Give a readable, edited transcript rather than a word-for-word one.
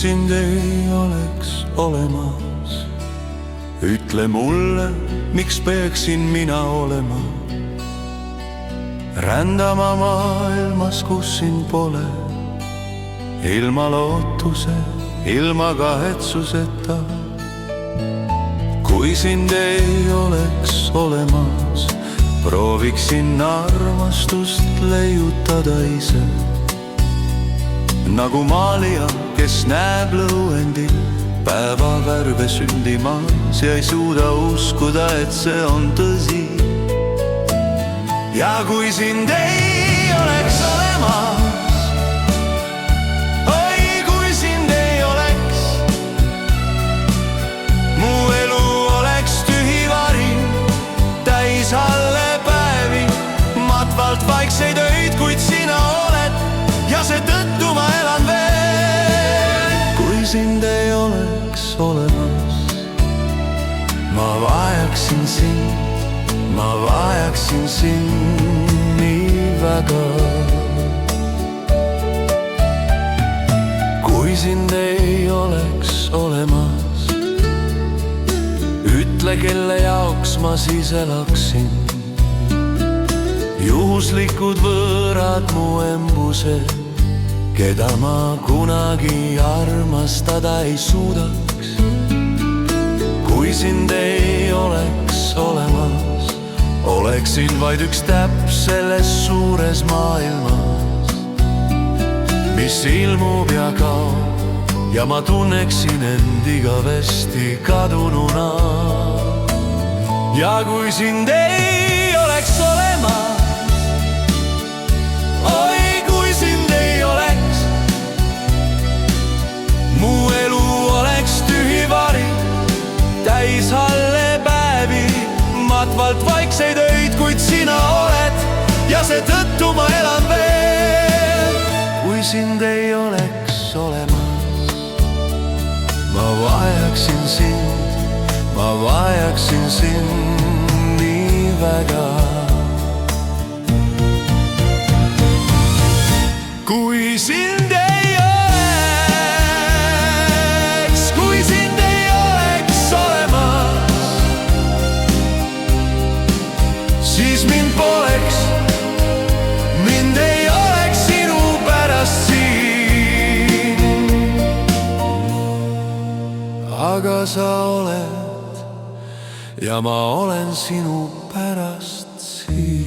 sind ei oleks olemas, ütle mulle, miks peaksin mina olema rändama maailmas, kus sind pole, ilma lootuse, ilma kahetsuseta. Kui sind ei oleks olemas, prooviksin armastust leiutada ise, nagu maalija, kes näeb lõuendil päevavärve sündimas ja ei suuda uskuda, et see on tõsi. Ja kui sind ei oleks olemas, oi kui sind ei oleks, mu elu oleks tühi vari, täis halle päevi, matvalt vaikseid öid, kuid sina oled ja seetõttu ma elan veel. Kui sind ei oleks olemas, ma vajaksin sind, ma vajaksin sind nii väga. Kui sind ei oleks olemas, ütle, kelle jaoks ma siis elaksin. Juhuslikud võõrad mu embused, keda ma kunagi armastada ei suudaks. Kui sind ei oleks olemas, oleksin vaid üks täpp selles suures maailmas, mis ilmub ja kaob, ja ma tunneksin end igavesti kadununa. Ja kui sind ei oleks olemas, oi kui sind ei oleks, mu elu oleks tühi vari, täis halle päevi, matvalt vaikseid öid, kuid sina oled ja seetõttu ma elan veel. Kui sind ei oleks olemas, ma vajaksin sind, ma vajaksin sind nii väga. Kui sind ei oleks, kui sind ei oleks olemas, siis mind poleks, mind ei oleks sinu pärast siin. Aga sa oled ja ma olen sinu pärast siin.